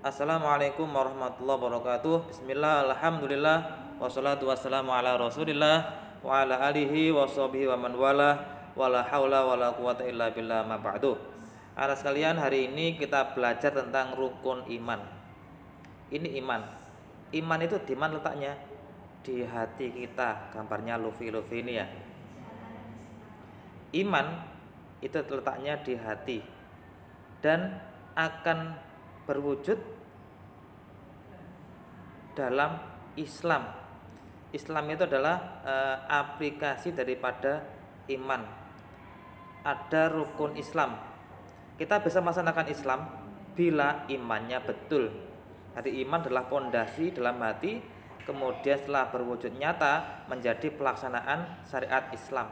Assalamualaikum warahmatullahi wabarakatuh. Bismillah, alhamdulillah, wassalatu wassalamu ala rasulillah wa ala alihi wa sahbihi wa man wala wala haula wala quwata illa billah ma ba'du. Anak sekalian, hari ini kita belajar tentang rukun iman. Ini iman. Iman itu di mana letaknya? Di hati kita. Gambarnya Luffy ini ya. Iman itu letaknya di hati dan akan berwujud dalam Islam. Islam itu adalah aplikasi daripada iman. Ada rukun Islam. Kita bisa melaksanakan Islam bila imannya betul. Jadi iman adalah pondasi dalam hati, kemudian setelah berwujud nyata menjadi pelaksanaan syariat Islam.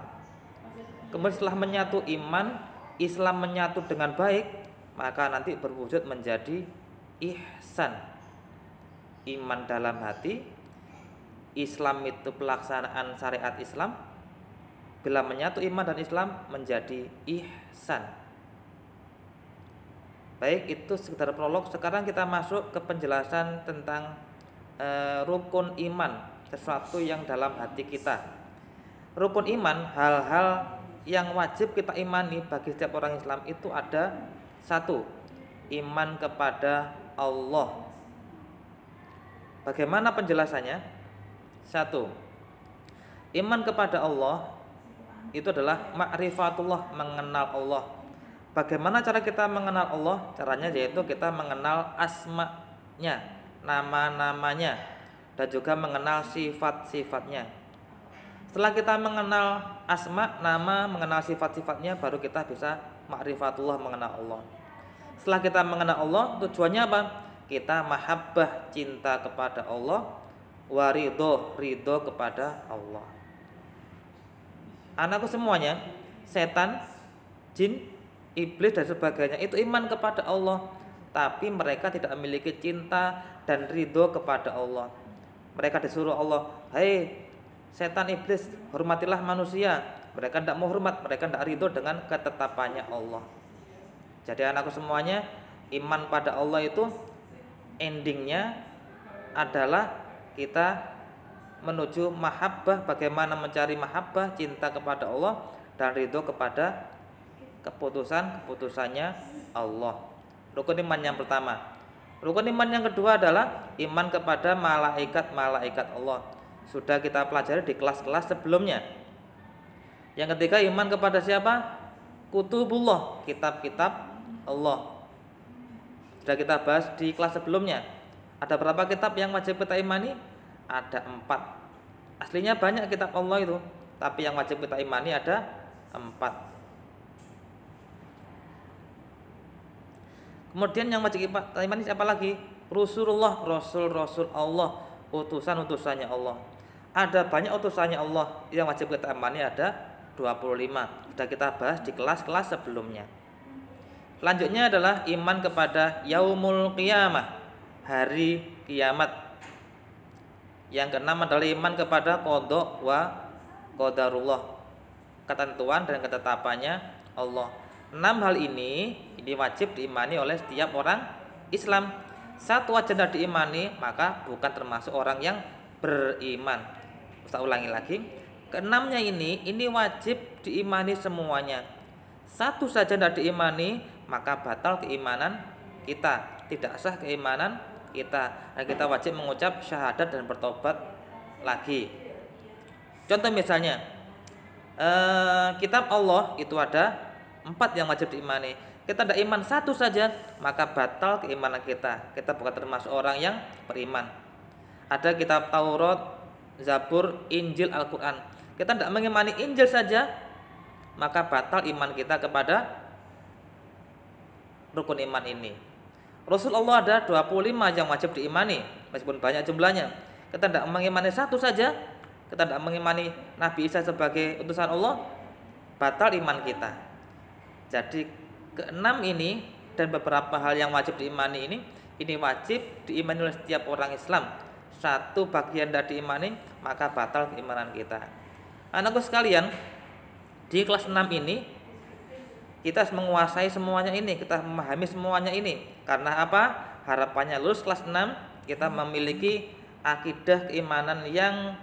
Kemudian setelah menyatu iman, Islam menyatu dengan baik, maka nanti berwujud menjadi ihsan. Iman dalam hati, Islam itu pelaksanaan syariat Islam. Bila menyatu iman dan Islam menjadi ihsan. Baik, itu sekedar prolog. Sekarang kita masuk ke penjelasan tentang rukun iman, sesuatu yang dalam hati kita. Rukun iman, hal-hal yang wajib kita imani bagi setiap orang Islam itu ada. Satu, iman kepada Allah. Bagaimana penjelasannya? Satu, iman kepada Allah itu adalah ma'rifatullah, mengenal Allah. Bagaimana cara kita mengenal Allah? Caranya yaitu kita mengenal asma-Nya, nama-namanya, dan juga mengenal sifat-sifatnya. Setelah kita mengenal asma, nama, mengenal sifat-sifatnya, baru kita bisa ma'rifatullah, mengenal Allah. Setelah kita mengenal Allah, tujuannya apa? Kita mahabbah, cinta kepada Allah, waridho, ridho kepada Allah. Anakku semuanya, setan, jin, iblis dan sebagainya itu iman kepada Allah, tapi mereka tidak memiliki cinta dan ridho kepada Allah. Mereka disuruh Allah, "Hei setan, iblis, hormatilah manusia." Mereka tidak mau hormat, mereka tidak ridho dengan ketetapannya Allah. Jadi anakku semuanya, iman pada Allah itu endingnya adalah kita menuju mahabbah. Bagaimana mencari mahabbah, cinta kepada Allah dan ridho kepada keputusannya Allah. Rukun iman yang pertama. Rukun iman yang kedua adalah iman kepada malaikat-malaikat Allah. Sudah kita pelajari di kelas-kelas sebelumnya. Yang ketiga, iman kepada siapa? Kutubullah, kitab-kitab Allah. Sudah kita bahas di kelas sebelumnya. Ada berapa kitab yang wajib kita imani? Ada 4. Aslinya banyak kitab Allah itu, tapi yang wajib kita imani ada 4. Kemudian yang wajib kita imani siapa lagi? Rasulullah, Rasul Allah, utusan-utusannya Allah. Ada banyak utusannya Allah. Yang wajib kita imani ada 25. Sudah kita bahas di kelas-kelas sebelumnya. Selanjutnya adalah iman kepada yaumul qiyamah, hari kiamat. Yang keenam adalah iman kepada qada wa qadarullah, ketentuan dan ketetapannya Allah. 6 hal ini wajib diimani oleh setiap orang Islam. Satu aja tidak diimani, maka bukan termasuk orang yang beriman. Saya ulangi lagi. Keenamnya ini wajib diimani semuanya. Satu saja tidak diimani, maka batal keimanan kita, tidak sah keimanan kita. Nah, kita wajib mengucap syahadat dan bertobat lagi. Contoh misalnya, kitab Allah itu ada 4 yang wajib diimani. Kita tidak iman satu saja, maka batal keimanan kita. Kita bukan termasuk orang yang beriman. Ada kitab Taurat, Zabur, Injil, Al-Quran. Kita tidak mengimani Injil saja, maka batal iman kita kepada rukun iman ini. Rasulullah ada 25 yang wajib diimani, meskipun banyak jumlahnya. Kita tidak mengimani satu saja, kita tidak mengimani Nabi Isa sebagai utusan Allah, batal iman kita. Jadi keenam ini dan beberapa hal yang wajib diimani ini wajib diimani oleh setiap orang Islam. Satu bagian tidak diimani, maka batal keimanan kita. Anakku sekalian, di kelas 6 ini kita harus menguasai semuanya ini, kita memahami semuanya ini. Karena apa? harapannya lulus kelas 6 kita memiliki akidah keimanan yang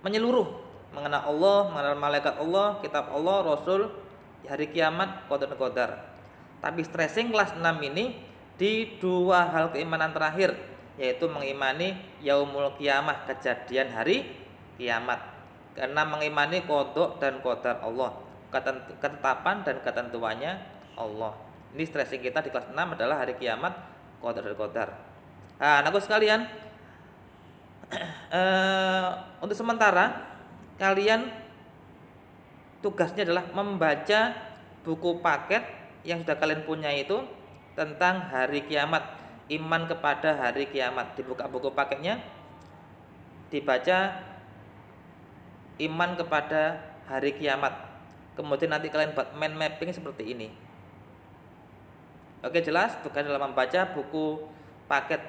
menyeluruh, mengenal Allah, mengenal malaikat Allah, kitab Allah, Rasul, hari kiamat, qadar. Tapi stressing kelas 6 ini di dua hal keimanan terakhir, yaitu mengimani yaumul kiamah, kejadian hari kiamat. Karena mengimani qada dan qadar Allah, ketetapan dan ketentuannya Allah. Ini stressing kita di kelas 6 adalah hari kiamat, qadar dan qadar. Nah, anakku sekalian, untuk sementara kalian tugasnya adalah membaca buku paket yang sudah kalian punya itu tentang hari kiamat, iman kepada hari kiamat. Dibuka buku paketnya, dibaca iman kepada hari kiamat. Kemudian nanti kalian buat mind mapping seperti ini. Oke, jelas tugas dalam membaca buku paket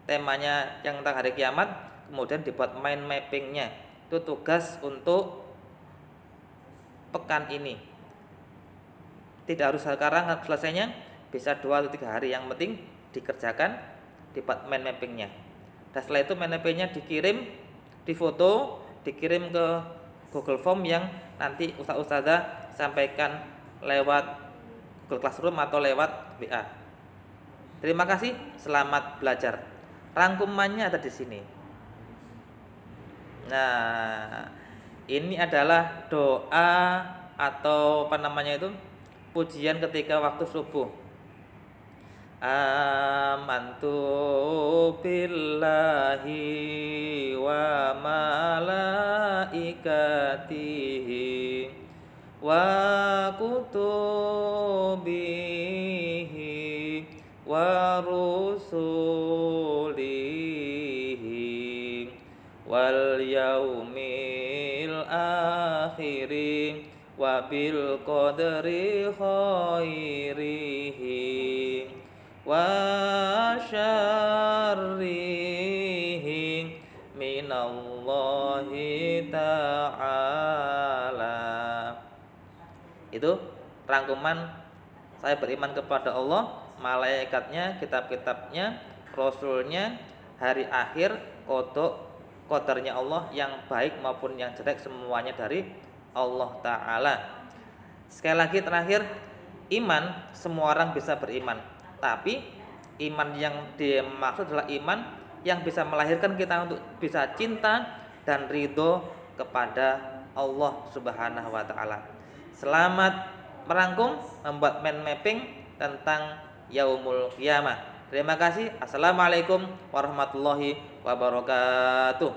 temanya yang tentang hari kiamat, kemudian dibuat mind mappingnya. Itu tugas untuk pekan ini. Tidak harus sekarang selesainya, bisa 2 atau 3 hari, yang penting dikerjakan, dibuat mind mappingnya. Dan setelah itu mind mappingnya dikirim, difoto, dikirim ke Google Form yang nanti ustazah sampaikan lewat Google Classroom atau lewat WA. Terima kasih, selamat belajar. Rangkumannya ada di sini. Nah, ini adalah doa atau apa namanya itu, pujian ketika waktu subuh. Amantu billahi wa malaikatihi wa kutubihi wa rusulihi wal yaumil akhiri wa bil qadri khairihi wa syarrihi minallahi ta'ala. Itu rangkuman saya beriman kepada Allah, malaikatnya, kitab-kitabnya, rasulnya, hari akhir, qadarnya Allah yang baik maupun yang jelek, semuanya dari Allah Ta'ala. Sekali lagi terakhir, iman, semua orang bisa beriman, tapi iman yang dimaksud adalah iman yang bisa melahirkan kita untuk bisa cinta dan ridho kepada Allah Subhanahu wa Ta'ala. Selamat merangkum, membuat mind mapping tentang yaumul qiyamah. Terima kasih. Assalamualaikum warahmatullahi wabarakatuh.